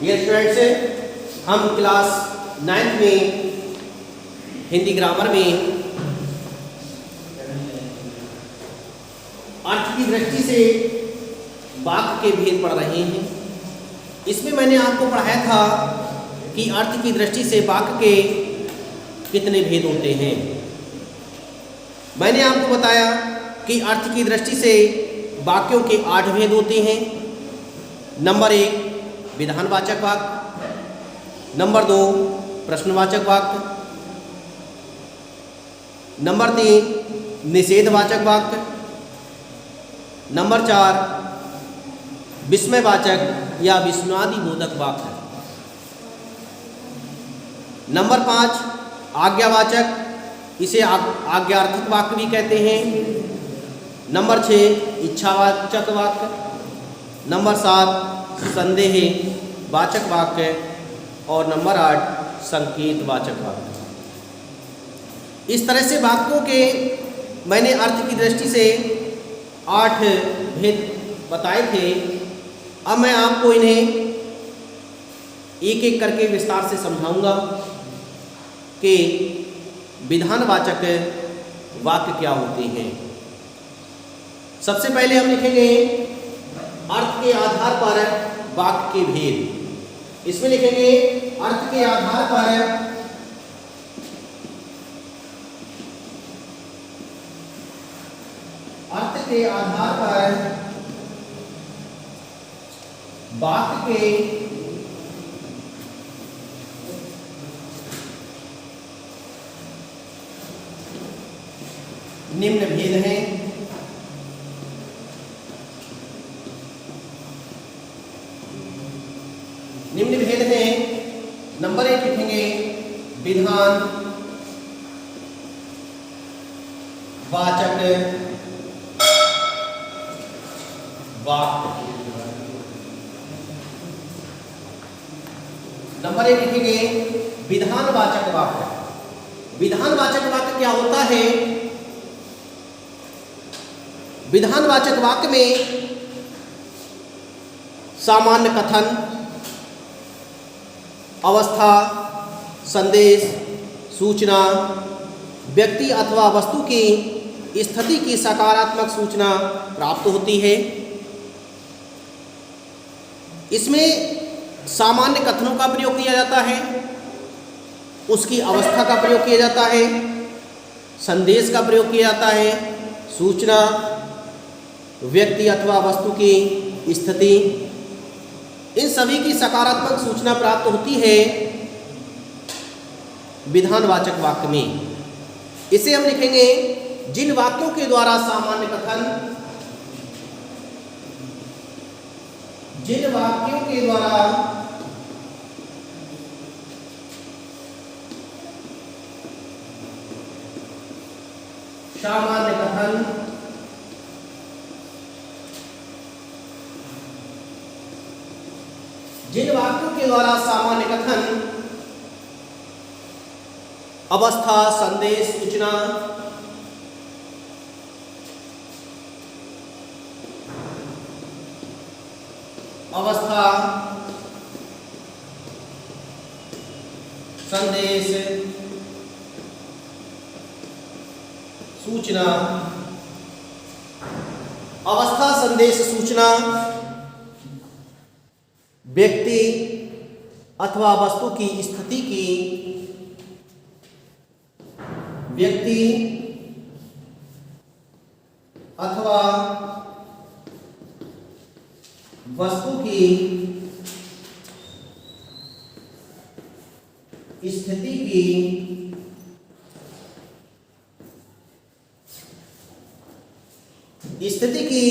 Dear students, हम class 9th में Hindi grammar में अर्थ की दृष्टि से वाक्य के भेद पढ़ रहे हैं। इसमें मैंने आपको पढ़ाया था कि अर्थ की दृष्टि से वाक्य के कितने भेद होते हैं। मैंने आपको बताया कि अर्थ की दृष्टि से वाक्यों के 8 भेद होते हैं। नंबर 1 विधानवाचक वाक्य, नंबर 2 प्रश्नवाचक वाक्य, नंबर 3 निषेधवाचक वाक्य, नंबर 4 विस्मयवाचक या विस्मयादिबोधक वाक्य, नंबर 5 आज्ञावाचक, इसे आज्ञार्थक वाक्य भी कहते हैं, नंबर 6 इच्छावाचक वाक्य, नंबर 7 संदेह वाचक वाक्य और नंबर 8 संकेत वाचक वाक्य। इस तरह से वाक्यों के मैंने अर्थ की दृष्टि से 8 भेद बताए थे। अब मैं आपको इन्हें एक एक करके विस्तार से समझाऊंगा कि विधानवाचक वाक्य क्या होते हैं। सबसे पहले हम लिखेंगे अर्थ के आधार पर वाक्य के भेद। इसमें लिखेंगे अर्थ के आधार पर वाक्य के निम्न भेद हैं। निम्न भेद हैं। नंबर 1 लिखेंगे विधान वाचक वाक्य। नंबर 1 लिखेंगे विधानवाचक वाक्य। विधानवाचक वाक्य क्या होता है? विधानवाचक वाक्य में सामान्य कथन, अवस्था, संदेश, सूचना, व्यक्ति अथवा वस्तु की स्थिति की सकारात्मक सूचना प्राप्त होती है। इसमें सामान्य कथनों का प्रयोग किया जाता है, उसकी अवस्था का प्रयोग किया जाता है, संदेश का प्रयोग किया जाता है, सूचना, व्यक्ति अथवा वस्तु की स्थिति, इन सभी की सकारात्मक सूचना प्राप्त होती है विधानवाचक वाक्य में। इसे हम लिखेंगे जिन वाक्यों के द्वारा सामान्य कथन, जिन वाक्यों के द्वारा सामान्य कथन, जिन वाक्यों के द्वारा सामान्य कथन, अवस्था, संदेश, सूचना, अवस्था, संदेश, सूचना, अवस्था, संदेश, सूचना, व्यक्ति अथवा वस्तु की स्थिति की, व्यक्ति अथवा वस्तु की स्थिति की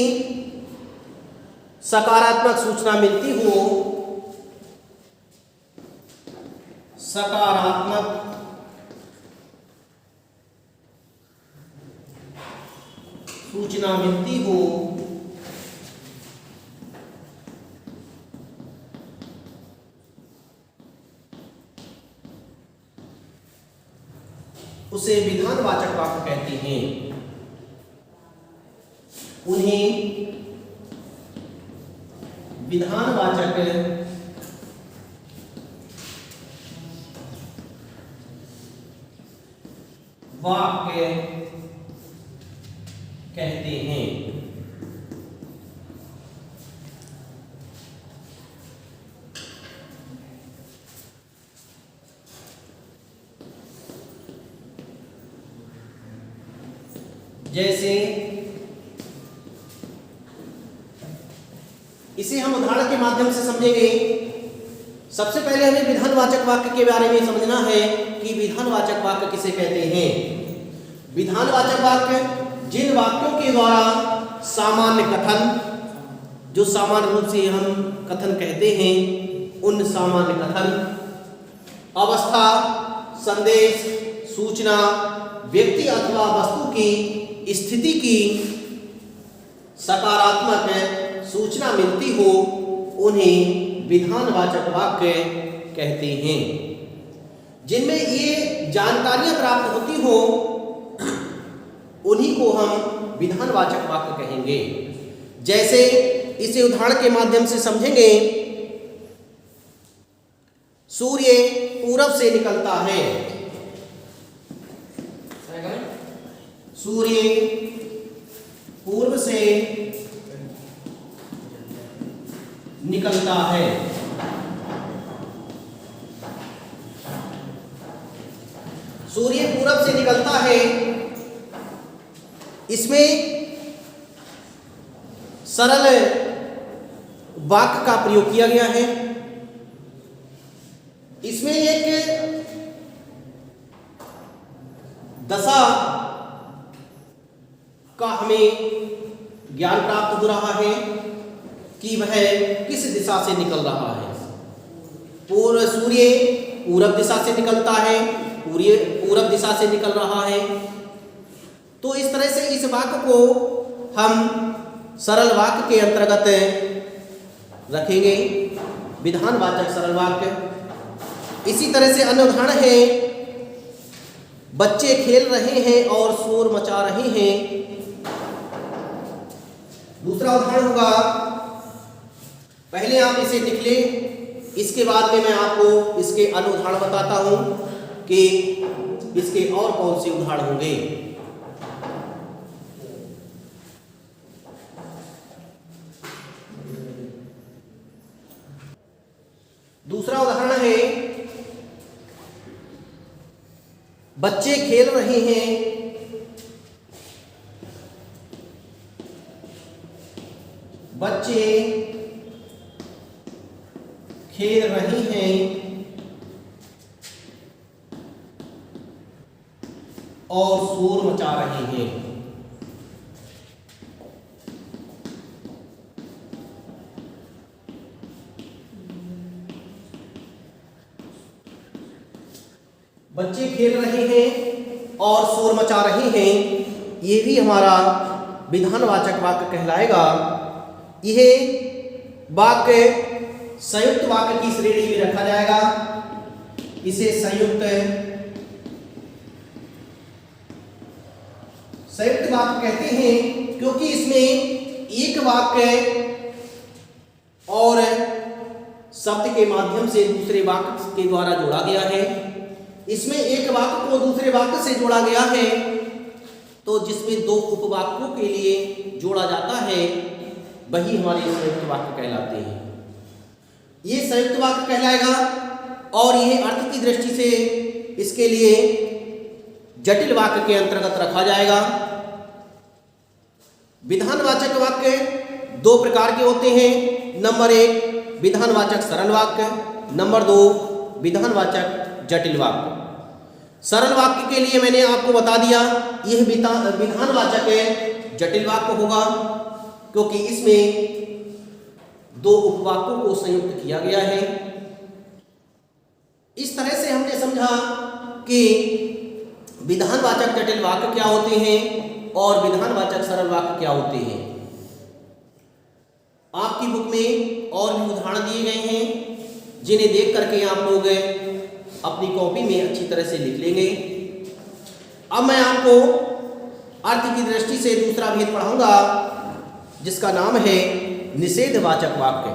सकारात्मक सूचना मिलती हो, सकारात्मक सूचना मिलती हो, उसे विधानवाचक वाक्य कहते हैं। उन्हें विधानवाचक वाक्य कहते हैं। जैसे इसे हम उदाहरण के माध्यम से समझेंगे। सबसे पहले हमें विधानवाचक वाक्य के बारे में समझना है कि विधानवाचक वाक्य किसे कहते हैं। विधानवाचक वाक्य जिन वाक्यों के द्वारा सामान्य कथन, जो सामान्य रूप से हम कथन कहते हैं, उन सामान्य कथन, अवस्था, संदेश, सूचना, व्यक्ति अथवा वस्तु की स्थिति की सकारात्मक सूचना मिलती हो, उन्हें विधानवाचक वाक्य कहते हैं। जिनमें ये जानकारियां प्राप्त होती हो, उन्हीं को हम विधानवाचक वाक्य कहेंगे। जैसे इसे उदाहरण के माध्यम से समझेंगे। सूर्य पूरब से निकलता है। सूर्य पूर्व से निकलता है। सूर्य पूरब से निकलता है, इसमें सरल वाक्य का प्रयोग किया गया है। इसमें एक दशा का हमें ज्ञान प्राप्त हो रहा है कि वह किस दिशा से निकल रहा है। सूर्य पूरब दिशा से निकलता है, पूरब दिशा से निकल रहा है। तो इस तरह से इस वाक्य को हम सरल वाक्य के अंतर्गत रखेंगे, विधानवाचक सरल वाक्य। इसी तरह से अन्य उदाहरण है, बच्चे खेल रहे हैं और शोर मचा रहे हैं। दूसरा उदाहरण होगा, पहले आप इसे लिख लें, इसके बाद में मैं आपको इसके अन्य उदाहरण बताता हूं कि इसके और कौन से उदाहरण होंगे। दूसरा उदाहरण है, बच्चे खेल रहे हैं। बच्चे खेल रहे हैं और शोर मचा रहे हैं। बच्चे खेल रहे हैं और शोर मचा रहे हैं, ये भी हमारा विधानवाचक वाक्य कहलाएगा। यह वाक्य संयुक्त वाक्य की श्रेणी में रखा जाएगा। इसे संयुक्त वाक्य कहते हैं, क्योंकि इसमें एक वाक्य और शब्द के माध्यम से दूसरे वाक्य के द्वारा जोड़ा गया है। इसमें एक वाक्य को दूसरे वाक्य से जोड़ा गया है, तो जिसमें दो उपवाक्यों के लिए जोड़ा जाता है, वही हमारे संयुक्त वाक्य कहलाते हैं। ये संयुक्त वाक्य कहलाएगा और यह अर्थ की दृष्टि से इसके लिए जटिल वाक्य के अंतर्गत रखा जाएगा। विधानवाचक वाक्य दो प्रकार के होते हैं। नंबर 1 विधानवाचक सरल वाक्य, नंबर 2 विधानवाचक जटिल वाक्य। सरल वाक्य के लिए मैंने आपको बता दिया, यह विधानवाचक जटिल वाक्य होगा, क्योंकि इसमें दो उपवाक्यों को संयुक्त किया गया है। इस तरह से हमने समझा कि विधानवाचक जटिल वाक्य क्या होते हैं और विधानवाचक सरल वाक्य क्या होते हैं। आपकी बुक में और भी उदाहरण दिए गए हैं, जिन्हें देख करके आप लोग अपनी कॉपी में अच्छी तरह से लिख लेंगे। अब मैं आपको अर्थ की दृष्टि से दूसरा भेद पढ़ाऊंगा, जिसका नाम है निषेधवाचक वाक्य।